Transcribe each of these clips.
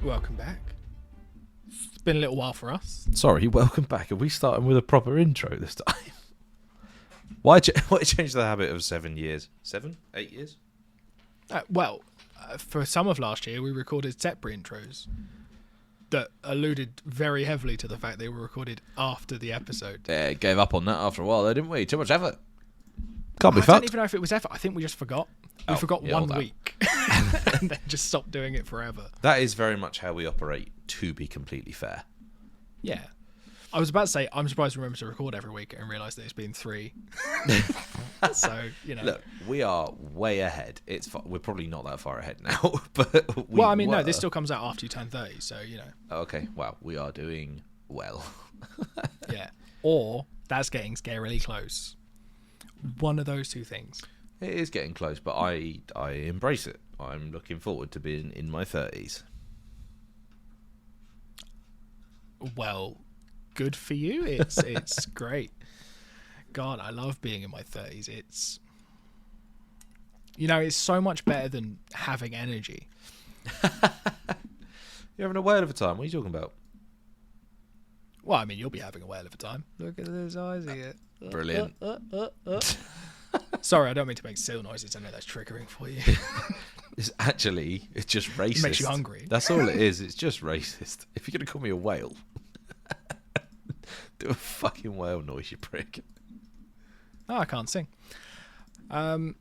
Welcome back. It's been a little while for us. Sorry, welcome back. Are we starting with a proper intro this time? Why change the habit of 7 years? 7? 8 years? For some of last year, we recorded separate intros that alluded very heavily to the fact they were recorded after the episode. Yeah, gave up on that after a while, though, didn't we? Too much effort. Can't be I fucked. don't even know if it was effort. I think we just forgot. We forgot yeah, 1 week and then just stopped doing it forever. That is very much how we operate, to be completely fair. Yeah. I was about to say, I'm surprised we remember to record every week and realise that it's been 3. So, you know. Look, we are way ahead. We're probably not that far ahead now, but no, this still comes out after you turn 30, so, you know. Okay, wow, we are doing well. Yeah. Or that's getting scarily close. One of those two things. It is getting close, but I embrace it. I'm looking forward to being in my 30s. Well, good for you. It's great. God, I love being in my 30s. It's so much better than having energy. You're having a whale of a time. What are you talking about? Well, I mean, you'll be having a whale of a time. Look at those eyes here. Brilliant. Sorry, I don't mean to make seal noises. I know that's triggering for you. It's just racist. It makes you hungry. That's all it is. It's just racist. If you're going to call me a whale, do a fucking whale noise, you prick. Oh, I can't sing. No,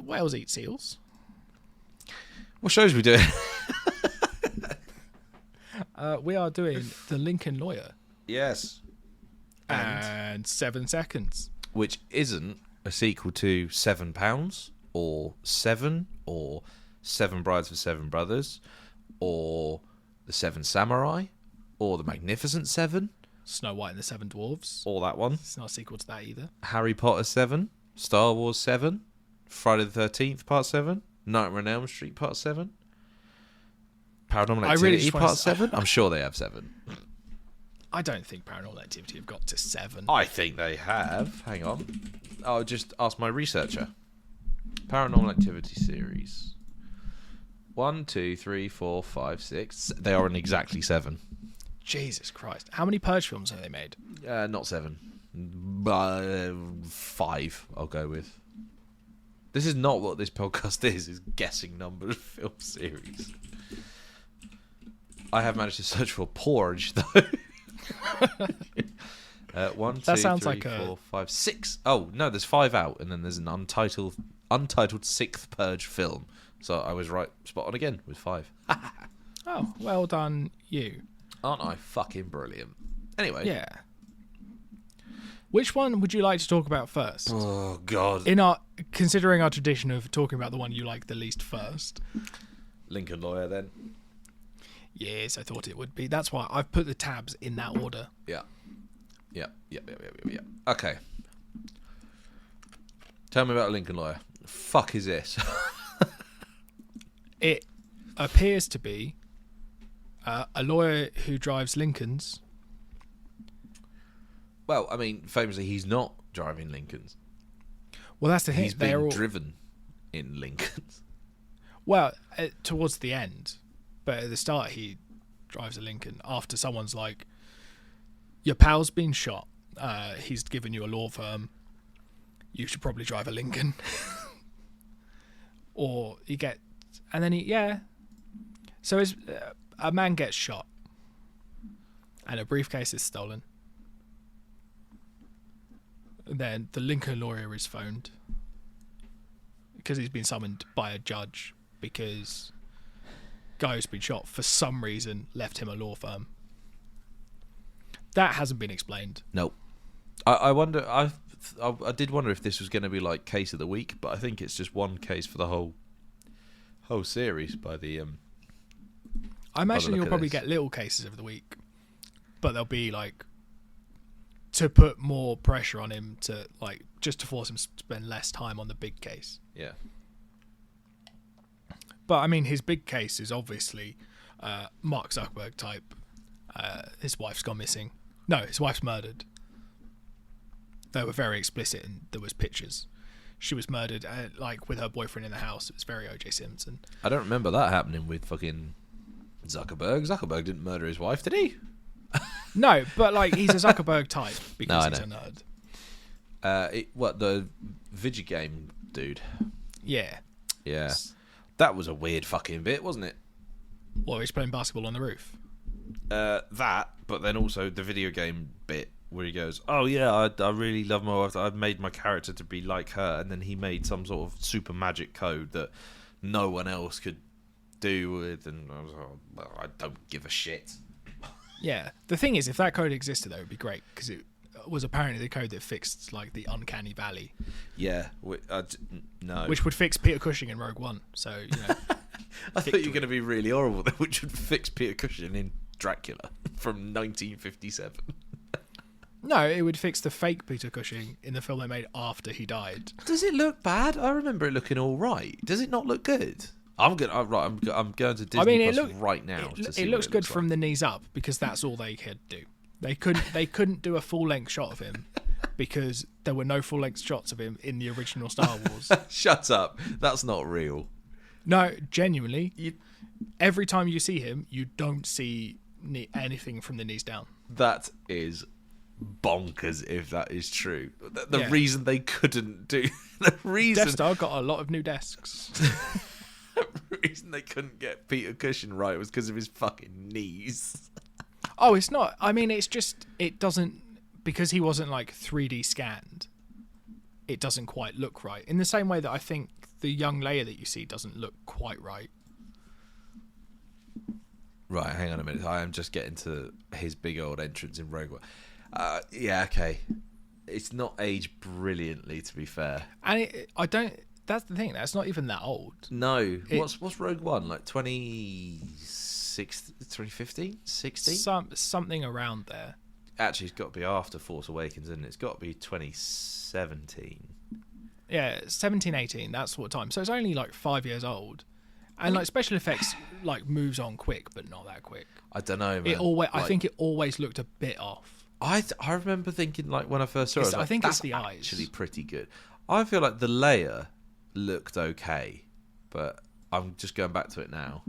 whales eat seals. What shows we doing? We are doing The Lincoln Lawyer. Yes. And 7 Seconds. Which isn't a sequel to £7 or Seven or Seven Brides for Seven Brothers or The Seven Samurai or The Magnificent Seven. Snow White and the Seven Dwarfs. Or that one. It's not a sequel to that either. Harry Potter 7, Star Wars 7, Friday the 13th Part 7, Nightmare on Elm Street Part 7, Paranormal Activity Part 7. I'm sure they have 7. I don't think Paranormal Activity have got to 7. I think they have. Hang on. I'll just ask my researcher. Paranormal Activity series. 1, 2, 3, 4, 5, 6. They are in exactly 7. Jesus Christ. How many Purge films have they made? Not 7. 5, I'll go with. This is not what this podcast is guessing number of film series. I have managed to search for porridge, though. 1, 2, 3, 4, 5, 6. Oh no, there's 5 out, and then there's an untitled 6th Purge film. So I was right, spot on again with 5. Oh, well done, you. Aren't I fucking brilliant? Anyway, yeah. Which one would you like to talk about first? Oh God. Considering our tradition of talking about the one you like the least first. Lincoln Lawyer, then. Yes, I thought it would be. That's why I've put the tabs in that order. Yeah. Okay. Tell me about Lincoln Lawyer. The fuck is this? It appears to be a lawyer who drives Lincolns. Well, I mean, famously, he's not driving Lincolns. Well, that's the thing. He's being driven in Lincolns. Well, towards the end. But at the start, he drives a Lincoln after someone's like, your pal's been shot. He's given you a law firm. You should probably drive a Lincoln. Or So a man gets shot. And a briefcase is stolen. And then the Lincoln Lawyer is phoned. Because he's been summoned by a judge. Because guy who's been shot for some reason left him a law firm. That hasn't been explained. Nope. I wonder. I did wonder if this was going to be like case of the week, but I think it's just one case for the whole series. By the I imagine you'll probably get little cases of the week, but they'll be like to put more pressure on him to like just to force him to spend less time on the big case. Yeah. But I mean, his big case is obviously Mark Zuckerberg type. His wife's gone missing. No, his wife's murdered. They were very explicit, and there was pictures. She was murdered, like with her boyfriend in the house. It was very O.J. Simpson. I don't remember that happening with fucking Zuckerberg didn't murder his wife, did he? No, but like he's a Zuckerberg type because No, he's I a nerd. The video game dude? Yeah. Yeah, that was a weird fucking bit, wasn't it? Well, he's playing basketball on the roof. That, but then also the video game bit where he goes, "Oh yeah, I really love my wife. I've made my character to be like her," and then he made some sort of super magic code that no one else could do with, and I was like, well, I don't give a shit. Yeah. The thing is, if that code existed, that would be great because it was apparently the code that fixed like the uncanny valley. Yeah, no. Which would fix Peter Cushing in Rogue One. So, you know. I thought you were going to be really horrible, which would fix Peter Cushing in Dracula from 1957. No, it would fix the fake Peter Cushing in the film they made after he died. Does it look bad? I remember it looking all right. Does it not look good? I'm going to Disney Plus right now. To see it looks what good from the knees up because that's all they could do. They couldn't do a full length shot of him because there were no full length shots of him in the original Star Wars. Shut up. That's not real. No, genuinely. Every time you see him, you don't see anything from the knees down. That is bonkers if that is true. The Yeah. reason they couldn't do the reason Death Star got a lot of new desks. the reason they couldn't get Peter Cushing right was because of his fucking knees. Oh, it's not. I mean, it's just it doesn't because he wasn't like 3D scanned. It doesn't quite look right. In the same way that I think the young Leia that you see doesn't look quite right. Right, hang on a minute. I am just getting to his big old entrance in Rogue One. Yeah, okay. It's not aged brilliantly, to be fair. And I don't. That's the thing. That's not even that old. No. What's Rogue One? Like 2015? 16? Something around there. Actually, it's got to be after Force Awakens, isn't it? It's got to be 2017. Yeah, 17, 18. That's what time. So it's only like 5 years old. And like special effects like moves on quick, but not that quick. I don't know, man. I think it always looked a bit off. I remember thinking, like, when I first saw it, I think it's that's the eyes. actually pretty good. I feel like the Leia looked okay, but I'm just going back to it now.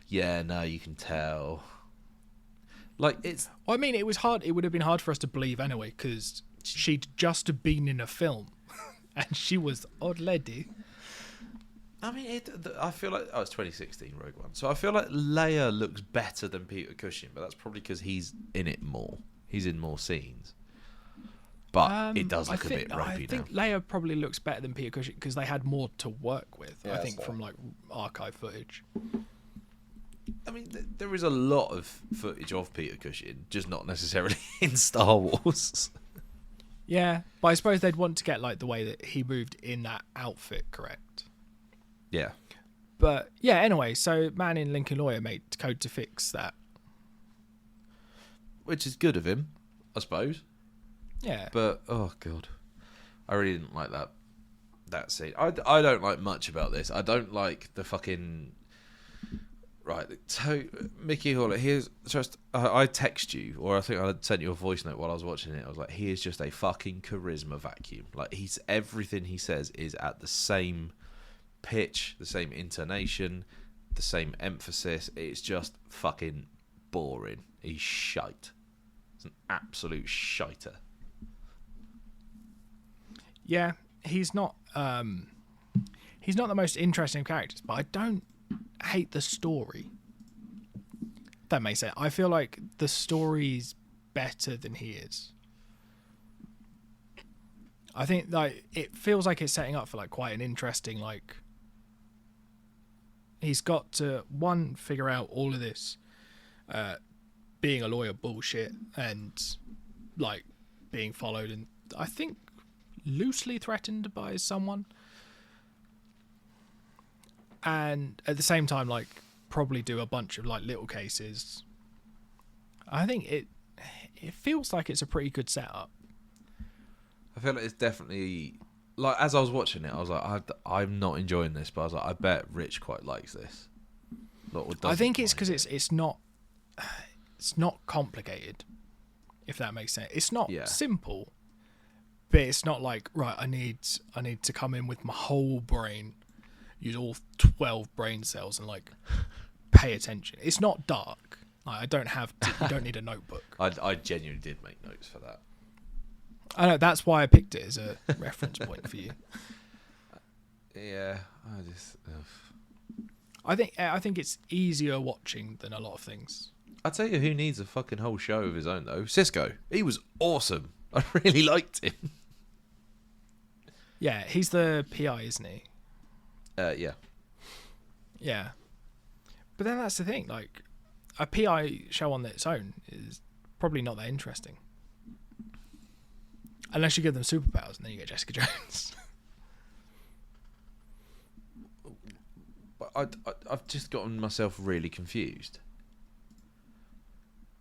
Yeah, no, you can tell. Like, it's... Well, I mean, it was hard. It would have been hard for us to believe anyway, because she'd just been in a film, and she was odd lady. I mean, I feel like... Oh, it's 2016, Rogue One. So I feel like Leia looks better than Peter Cushing, but that's probably because he's in it more. He's in more scenes. But it does look a bit ropey now. I think Leia probably looks better than Peter Cushing because they had more to work with, Yeah, I think, that's from like archive footage. I mean, there is a lot of footage of Peter Cushing, just not necessarily in Star Wars. Yeah, but I suppose they'd want to get like the way that he moved in that outfit correct. Yeah. But yeah, anyway, so man in Lincoln Lawyer made code to fix that. Which is good of him, I suppose. Yeah. But, oh, God. I really didn't like that scene. I don't like much about this. I don't like the fucking... Right, so, Mickey Hall, here's just... I text you, or I think I sent you a voice note while I was watching it. I was like, he is just a fucking charisma vacuum. Like, everything he says is at the same pitch, the same intonation, the same emphasis. It's just fucking boring. He's shite. It's an absolute shiter. Yeah, he's not the most interesting of characters, but I don't hate the story. That makes sense. I feel like the story's better than he is. I think like it feels like it's setting up for like quite an interesting like he's got to figure out all of this being a lawyer bullshit and like being followed and I think loosely threatened by someone, and at the same time like probably do a bunch of like little cases. I think it feels like it's a pretty good setup. I feel like it's definitely like as I was watching it, I was like, I'm not enjoying this, but I was like, I bet Rich quite likes this. I think it's because it's not complicated, if that makes sense. It's not simple, but it's not like right. I need to come in with my whole brain, use all 12 brain cells, and like pay attention. It's not dark. Like, I don't have to, you don't need a notebook. I genuinely did make notes for that. I know, that's why I picked it as a reference point for you. Yeah, I just. I think it's easier watching than a lot of things. I tell you, who needs a fucking whole show of his own though? Cisco. He was awesome. I really liked him. Yeah, he's the PI, isn't he? Yeah. Yeah. But then that's the thing, like, a PI show on its own is probably not that interesting. Unless you give them superpowers and then you get Jessica Jones. I've just gotten myself really confused.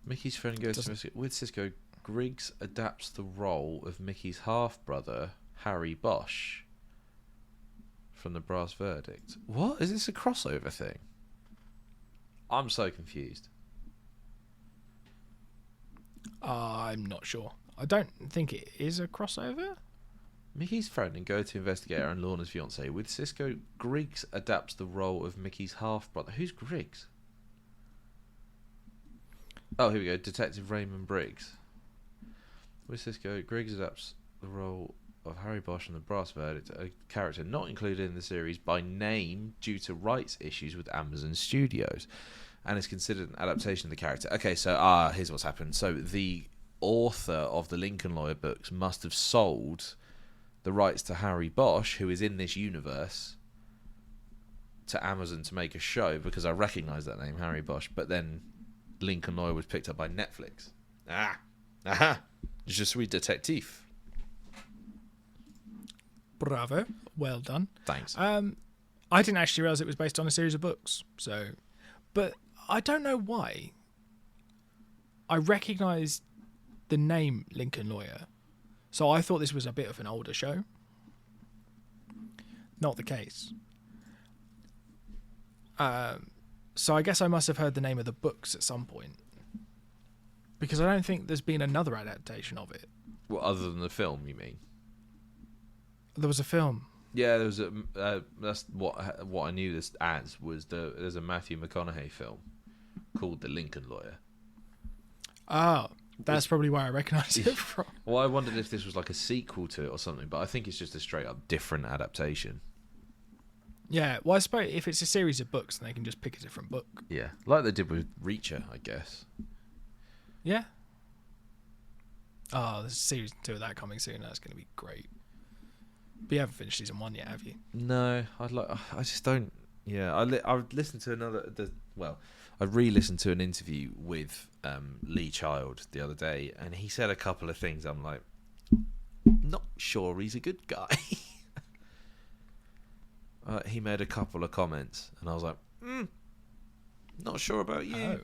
Mickey's friend goes to with Cisco. Griggs adapts the role of Mickey's half-brother, Harry Bosch, from The Brass Verdict. What? Is this a crossover thing? I'm so confused. I'm not sure. I don't think it is a crossover. Mickey's friend and go-to investigator and Lorna's fiance. With Cisco, Griggs adapts the role of Mickey's half-brother. Who's Griggs? Oh, here we go. Detective Raymond Briggs. With Cisco, Griggs adapts the role of Harry Bosch in The Brass Verdict, a character not included in the series by name due to rights issues with Amazon Studios, and is considered an adaptation of the character. Okay, so here's what's happened. So the author of the Lincoln Lawyer books must have sold the rights to Harry Bosch, who is in this universe, to Amazon to make a show, because I recognise that name, Harry Bosch, but then Lincoln Lawyer was picked up by Netflix. Aha! Je suis détective. Bravo. Well done. Thanks. I didn't actually realise it was based on a series of books, so... But I don't know why. I recognised the name Lincoln Lawyer, so I thought this was a bit of an older show. Not the case. So I guess I must have heard the name of the books at some point, because I don't think there's been another adaptation of it. Well, other than the film, you mean? There was a film. Yeah, there was a. That's what I knew this as was there's a Matthew McConaughey film called The Lincoln Lawyer. Oh, that's probably where I recognise it from. Well, I wondered if this was like a sequel to it or something, but I think it's just a straight up different adaptation. Yeah, well, I suppose if it's a series of books, then they can just pick a different book. Yeah, like they did with Reacher, I guess. Yeah. Oh, there's series 2 of that coming soon. That's going to be great. But you haven't finished season 1 yet, have you? No, I just don't. Yeah, I listened to I re-listened to an interview with Lee Child the other day, and he said a couple of things. I'm like, not sure he's a good guy. He made a couple of comments, and I was like, not sure about you. Oh.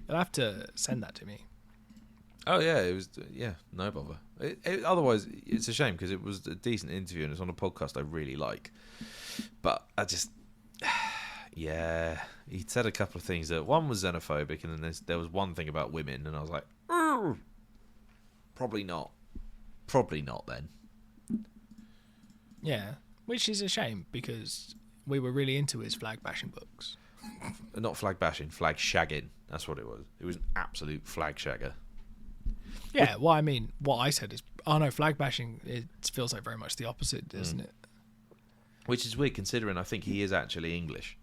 You'll have to send that to me. Oh yeah, it was no bother. Otherwise, it's a shame because it was a decent interview and it's on a podcast I really like. But I just, yeah, he said a couple of things that one was xenophobic, and then there was one thing about women, and I was like, probably not then. Yeah, which is a shame because we were really into his flag bashing books. Not flag bashing, flag shagging. That's what it was. It was an absolute flag shagger. Yeah, well, I mean, what I said is, flag bashing, it feels like very much the opposite, doesn't it? Which is weird considering I think he is actually English.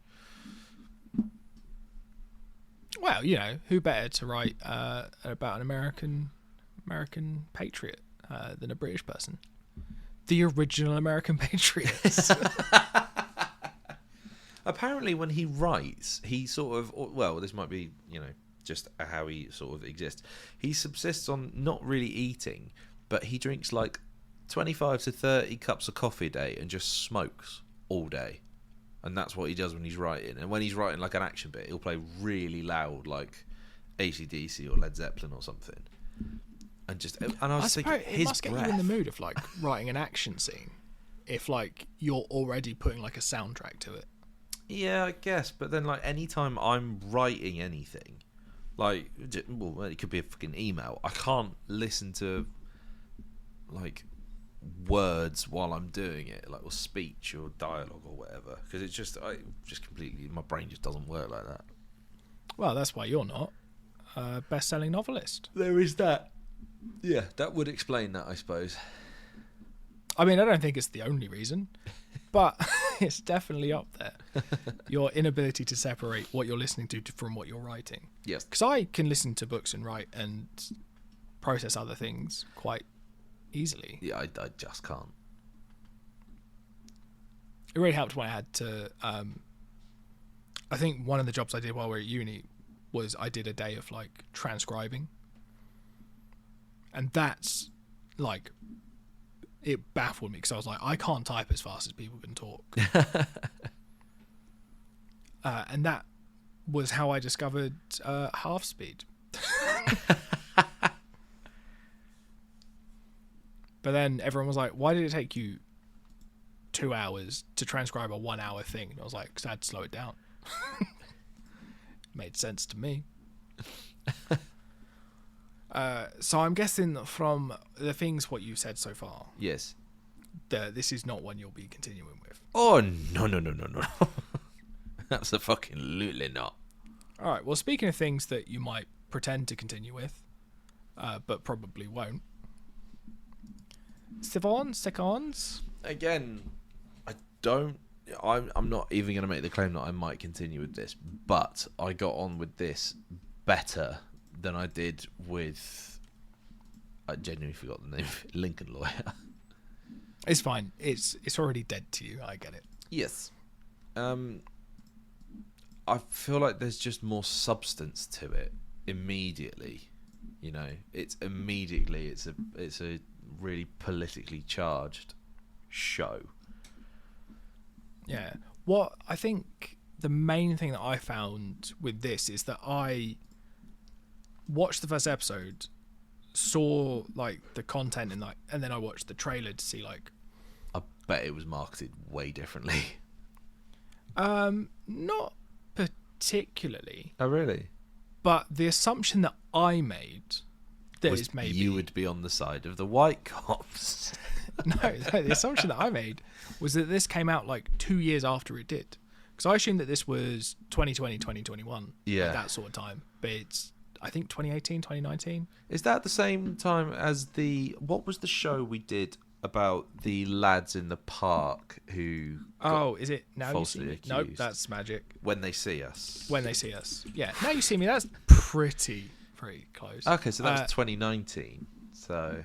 Well, who better to write about an American patriot than a British person? The original American patriots. Apparently when he writes, he sort of, well, this might be, just how he sort of exists. He subsists on not really eating, but he drinks like 25 to 30 cups of coffee a day and just smokes all day. And that's what he does when he's writing. And when he's writing like an action bit, he'll play really loud, like AC/DC or Led Zeppelin or something. And I was thinking, it must get you in the mood of like writing an action scene if like you're already putting like a soundtrack to it. Yeah, I guess. But then like anytime I'm writing anything, like, well, it could be a fucking email. I can't listen to like words while I'm doing it, like, or speech or dialogue or whatever, because it's just completely, my brain just doesn't work like that. Well, that's why you're not a best-selling novelist. There is that. Yeah, that would explain that, I suppose. I mean, I don't think it's the only reason, but it's definitely up there. Your inability to separate what you're listening to from what you're writing. Yes. Because I can listen to books and write and process other things quite easily. Yeah, I just can't. It really helped when I had to... I think one of the jobs I did while we were at uni was I did a day of, like, transcribing. And that's, like... It baffled me because I was like, I can't type as fast as people can talk. And that was how I discovered half speed. But then everyone was like, why did it take you 2 hours to transcribe a 1 hour thing? And I was like, because I had to slow it down. Made sense to me. So I'm guessing from the things what you've said so far, Yes. this is not one you'll be continuing with. Oh, no. Absolutely not. All right. Well, speaking of things that you might pretend to continue with, but probably won't. Seconds. Again, I'm not even going to make the claim that I might continue with this, but I got on with this better than I did with... I genuinely forgot the name of it, Lincoln Lawyer. It's fine. It's already dead to you. I get it. Yes. I feel like there's just more substance to it immediately. You know, it's a really politically charged show. Yeah. What I think the main thing that I found with this is that I watched the first episode, saw like the content and then I watched the trailer to see like. I bet it was marketed way differently. Not particularly. Oh, really? But the assumption that I made Was maybe you would be on the side of the white cops. no, the assumption that I made was that this came out like 2 years after it did. Because I assumed that this was 2020, 2021. Yeah. At that sort of time. But it's, I think, 2018, 2019. Is that the same time as what was the show we did about the lads in the park who Is it Now You See falsely Me? Nope, accused? that's Magic. When They See Us? When They See Us. Yeah, Now You See Me, that's pretty close. Okay, so that's 2019. So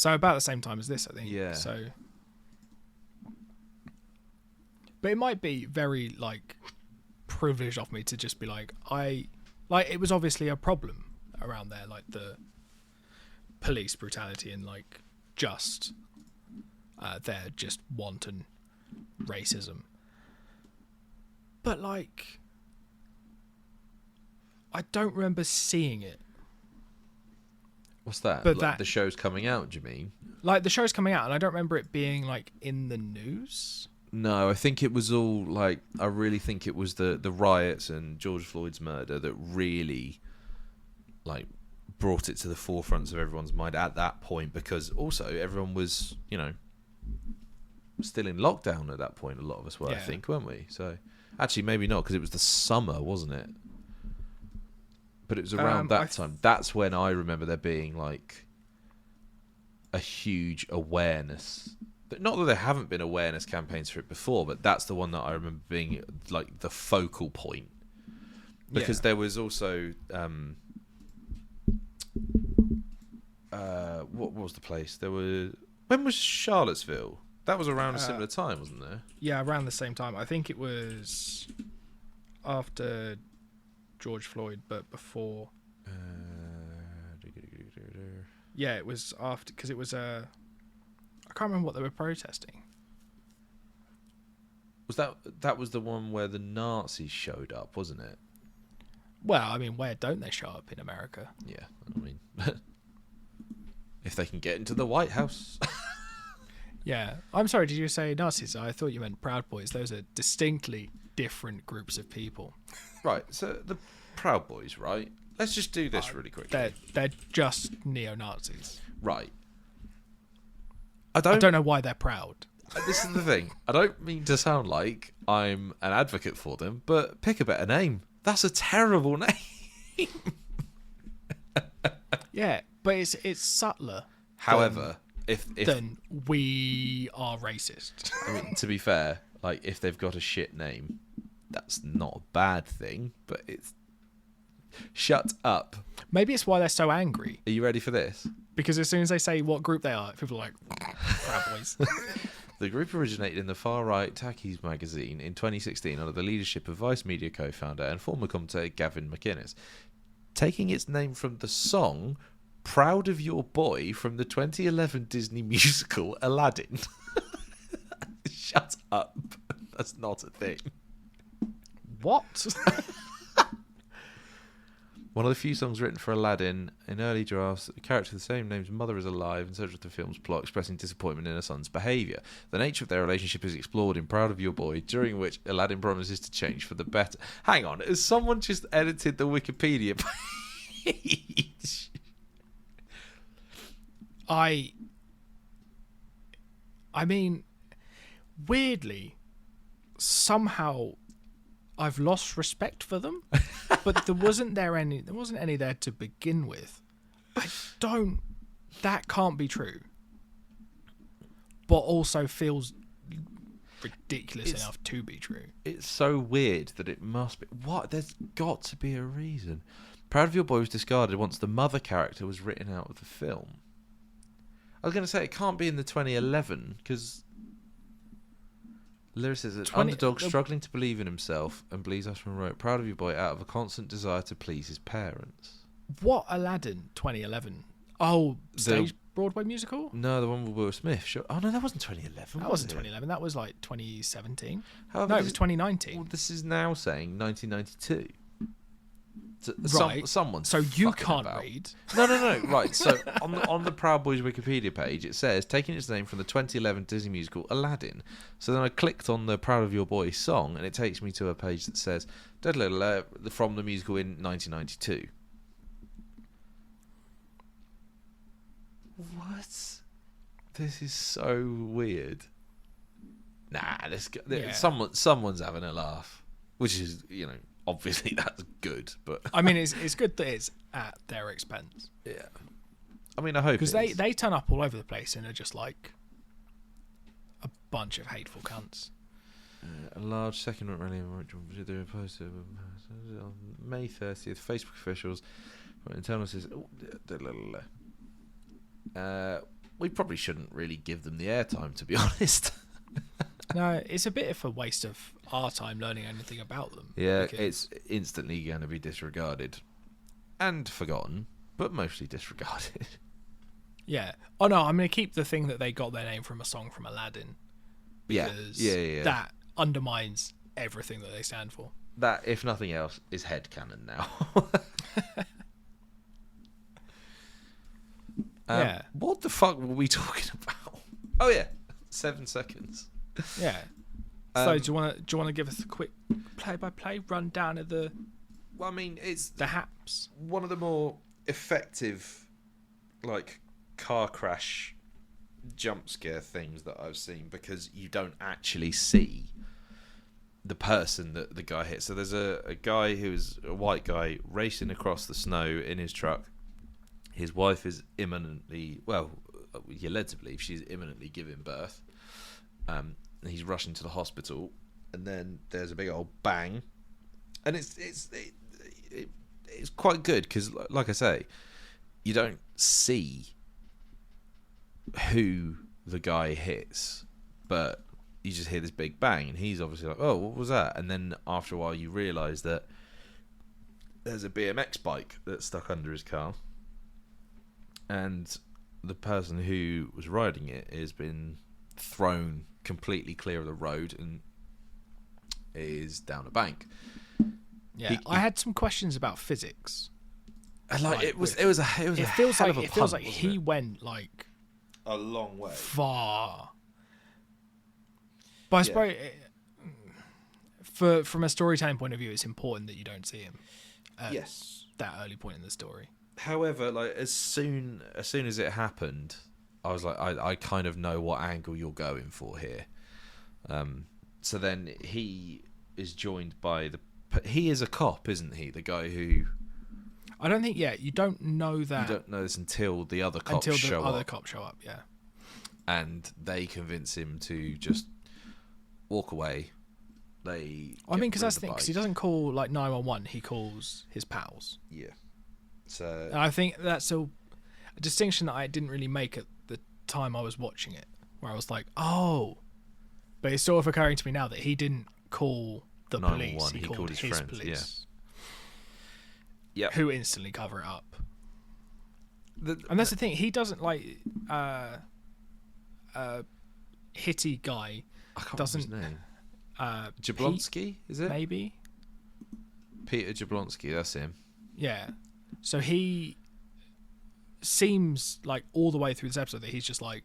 about the same time as this, I think. Yeah. So, but it might be very like privileged of me to just be like it was obviously a problem around there, like the police brutality and like their just wanton racism. But like, I don't remember seeing it. what's that? But Like, the show's coming out, do you mean? Like the show's coming out, and I don't remember it being like in the news. No, I think it was all like, I really think it was the riots and George Floyd's murder that really like brought it to the forefront of everyone's mind at that point, because also everyone was, you know, still in lockdown at that point. A lot of us were, Yeah. I think, weren't we? So actually maybe not, because it was the summer, wasn't it? But it was around that time. That's when I remember there being like a huge awareness. Not that there haven't been awareness campaigns for it before, but that's the one that I remember being like the focal point. Because there was also what was the place? When was Charlottesville? That was around a similar time, wasn't there? Yeah, around the same time. I think it was after George Floyd, but before. Yeah, it was after, because it was I can't remember what they were protesting. Was that was the one where the Nazis showed up, wasn't it? Well, I mean, where don't they show up in America? Yeah, I mean, if they can get into the White House. Yeah. I'm sorry, did you say Nazis? I thought you meant Proud Boys. Those are distinctly different groups of people. Right, so the Proud Boys, right? Let's just do this really quickly. They're just neo-Nazis. Right. I don't know why they're proud. This is the thing. I don't mean to sound like I'm an advocate for them, but pick a better name. That's a terrible name. Yeah, but it's subtler. However, if Then we are racist. I mean, to be fair, like if they've got a shit name, that's not a bad thing. But it's shut up. Maybe it's why they're so angry. Are you ready for this? Because as soon as they say what group they are, people are like, Proud Boys. The group originated in the far-right Takis magazine in 2016 under the leadership of Vice Media co-founder and former commentator Gavin McInnes, taking its name from the song "Proud of Your Boy" from the 2011 Disney musical Aladdin. Shut up. That's not a thing. What? One of the few songs written for Aladdin in early drafts, a character of the same name's mother is alive and central to the film's plot, expressing disappointment in her son's behaviour. The nature of their relationship is explored in Proud of Your Boy, during which Aladdin promises to change for the better. Hang on, has someone just edited the Wikipedia page? I mean, weirdly, somehow I've lost respect for them, but there wasn't any there to begin with. That can't be true. But also feels ridiculous enough to be true. It's so weird that it must be. What? There's got to be a reason. Proud of Your Boy was discarded once the mother character was written out of the film. I was going to say it can't be in the 2011 because Lyricist says an underdog struggling to believe in himself and believes Ashman wrote Proud of Your Boy out of a constant desire to please his parents. What Aladdin 2011? Oh, stage Broadway musical? No, the one with Will Smith. Sure. Oh no, that wasn't 2011. That wasn't 2011. That was like 2017. However, No, it was 2019. Well, this is now saying 1992. Right. Someone. So you can't about. read. No. Right. So on the Proud Boys Wikipedia page, it says taking its name from the 2011 Disney musical Aladdin. So then I clicked on the Proud of Your Boy song, and it takes me to a page that says from the musical in 1992. What? This is so weird. Nah, someone's having a laugh, which is obviously that's good, but I mean, it's good that it's at their expense. Yeah, I mean, I hope because they turn up all over the place and are just like a bunch of hateful cunts. A large second rally in posted on May 30th. Facebook officials internal says we probably shouldn't really give them the airtime, to be honest. No, it's a bit of a waste of our time learning anything about them. Yeah, it's instantly going to be disregarded and forgotten, but mostly disregarded. Yeah. Oh no, I'm going to keep the thing that they got their name from a song from Aladdin. Because yeah. That undermines everything that they stand for. That, if nothing else, is headcanon now. Yeah. What the fuck were we talking about? Oh yeah, 7 seconds. Yeah. So do you want to give us a quick play-by-play rundown of the? Well, I mean, it's the haps. One of the more effective, like, car crash jump scare things that I've seen, because you don't actually see the person that the guy hits. So there's a guy who's a white guy racing across the snow in his truck. His wife is imminently, well, you're led to believe she's imminently giving birth. He's rushing to the hospital, and then there's a big old bang, and it's quite good because, like I say, you don't see who the guy hits, but you just hear this big bang, and he's obviously like, "Oh, what was that?" And then after a while, you realise that there's a BMX bike that's stuck under his car, and the person who was riding it has been thrown completely clear of the road and is down a bank. Yeah, I had some questions about physics. And it feels like he went like a long way, far. But I suppose from a storytelling point of view, it's important that you don't see him at that early point in the story. However, like as soon as it happened, I was like, I kind of know what angle you're going for here. So then he is joined by he is a cop, isn't he? The guy who... I don't think, you don't know that. You don't know this until the other cops show up. Until the other cops show up, yeah. And they convince him to just walk away. Because that's the thing, because he doesn't call, 911, he calls his pals. Yeah. So... And I think that's a distinction that I didn't really make at the time I was watching it, where I was like, oh... But it's sort of occurring to me now that he didn't call the police, he called his friends, police. Yeah. Who instantly cover it up. And that's the thing, he doesn't hitty guy I can't doesn't remember his name. Jablonski, is it? Maybe. Peter Jablonski, that's him. Yeah. So he seems like all the way through this episode that he's just like,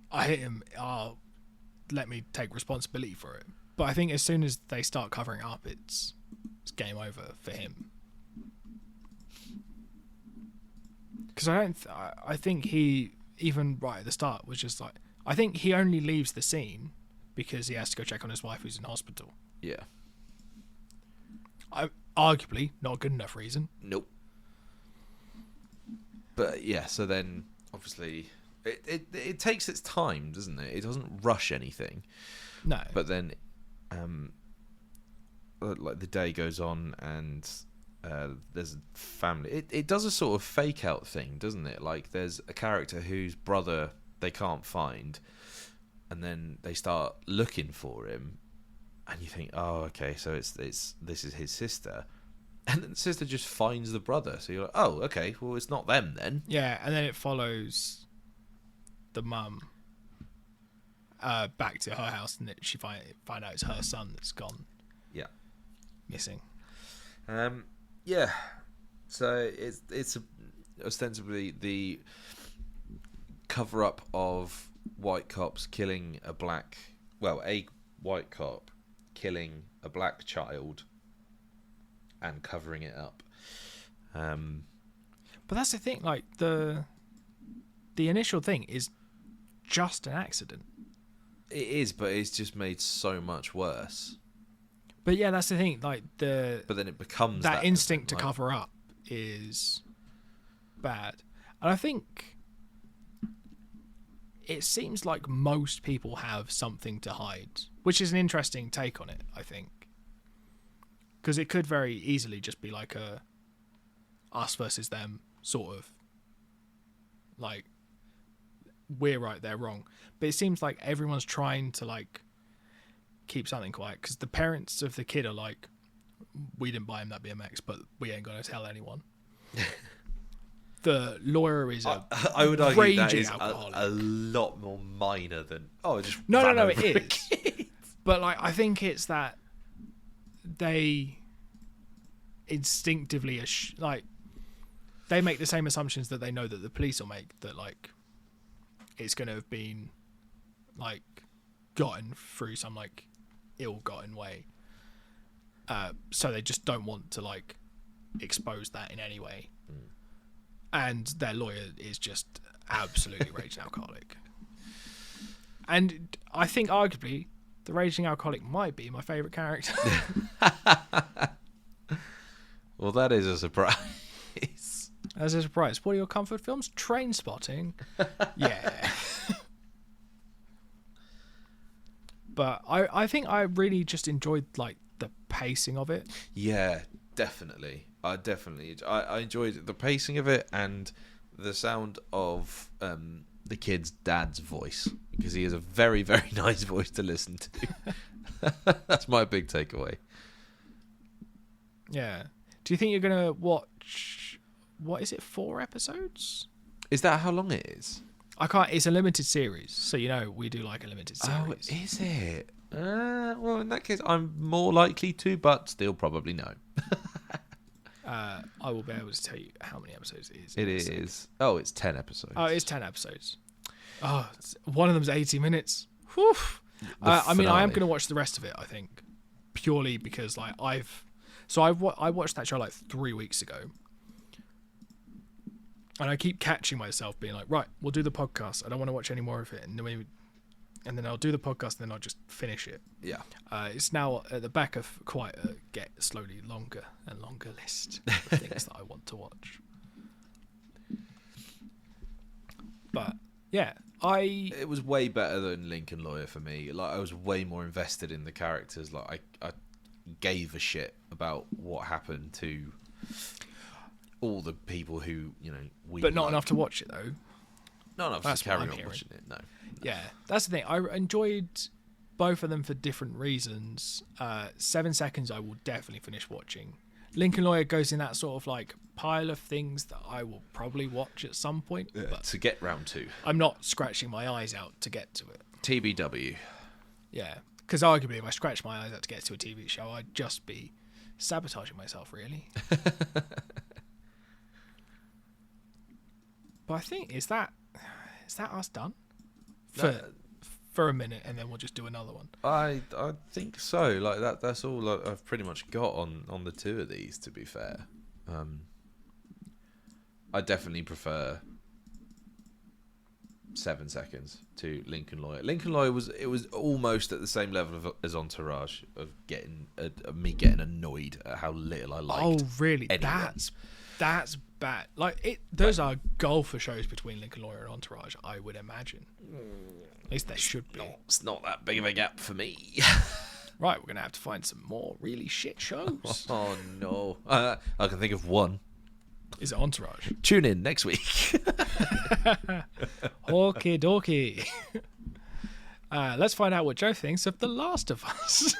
I hit him, let me take responsibility for it. But I think as soon as they start covering up, it's game over for him. Because I think he, even right at the start, was just like, I think he only leaves the scene because he has to go check on his wife who's in hospital. Yeah. Arguably not a good enough reason. Nope. But yeah, so then obviously it takes its time, doesn't it? It doesn't rush anything. No. But then the day goes on and there's a family. It does a sort of fake out thing, doesn't it? Like there's a character whose brother they can't find, and then they start looking for him, and you think, oh, okay, so this is his sister, and then the sister just finds the brother. So you're like, oh, okay, well it's not them then. Yeah, and then it follows the mum back to her house, and she find out it's her son that's gone. Yeah. Missing. Yeah. So it's ostensibly the cover up of white cops killing a white cop killing a black child and covering it up. But that's the thing, like the initial thing is just an accident. It is, but it's just made so much worse. But yeah, that's the thing. Like but then it becomes that instinct to cover up is bad, and I think it seems like most people have something to hide, which is an interesting take on it. I think because it could very easily just be like a us versus them sort of, like we're right, they're wrong. But it seems like everyone's trying to like keep something quiet because the parents of the kid are like, we didn't buy him that BMX, but we ain't gonna tell anyone. The lawyer is I would argue that is alcoholic. a lot more minor than just no, it is. But like I think it's that they instinctively like they make the same assumptions that they know that the police will make, that like it's going to have been like gotten through some like ill-gotten way, so they just don't want to like expose that in any way. And their lawyer is just absolutely raging alcoholic, and I think arguably the raging alcoholic might be my favourite character. Well, that is a surprise. As a surprise, what are your comfort films? Trainspotting. Yeah. But I think I really just enjoyed like the pacing of it. Yeah, definitely. I enjoyed the pacing of it and the sound of the kid's dad's voice, because he has a very, very nice voice to listen to. That's my big takeaway. Yeah. Do you think you're gonna watch? What is it? 4 episodes? Is that how long it is? I can't. It's a limited series, so we do like a limited series. Oh, is it? Well, in that case, I'm more likely to, but still probably no. I will be able to tell you how many episodes it is. It is. Oh, it's 10 episodes. Oh, it's 10 episodes. Oh, one of them's 80 minutes. Whew. I mean, I am going to watch the rest of it, I think, purely because like I watched that show like 3 weeks ago. And I keep catching myself being like, right, we'll do the podcast. I don't want to watch any more of it. And then I'll do the podcast and then I'll just finish it. Yeah. It's now at the back of quite a get slowly longer and longer list of things that I want to watch. But yeah, It was way better than Lincoln Lawyer for me. Like, I was way more invested in the characters. Like, I gave a shit about what happened to all the people who, but not enough to watch it though. Not enough That's to carry what I'm on hearing. watching it. No. Yeah, that's the thing. I enjoyed both of them for different reasons. 7 Seconds I will definitely finish watching. Lincoln Lawyer goes in that sort of like pile of things that I will probably watch at some point. Yeah, But to get round to. I'm not scratching my eyes out to get to it. TBW. Yeah, because arguably if I scratch my eyes out to get to a TV show, I'd just be sabotaging myself, really. But I think, is that us done? For a minute, and then we'll just do another one. I think so. Like that's all I've pretty much got on the two of these. To be fair, I definitely prefer 7 Seconds to Lincoln Lawyer. Lincoln Lawyer was almost at the same level as Entourage of me getting annoyed at how little I liked. Oh, really? anyone. That's bad. Like those are golfer shows between Lincoln Lawyer and Entourage, I would imagine. At least there should be. It's not that big of a gap for me. Right, we're gonna have to find some more really shit shows. Oh no! I can think of one. Is it Entourage? Tune in next week. Okie dokie. Let's find out what Joe thinks of The Last of Us.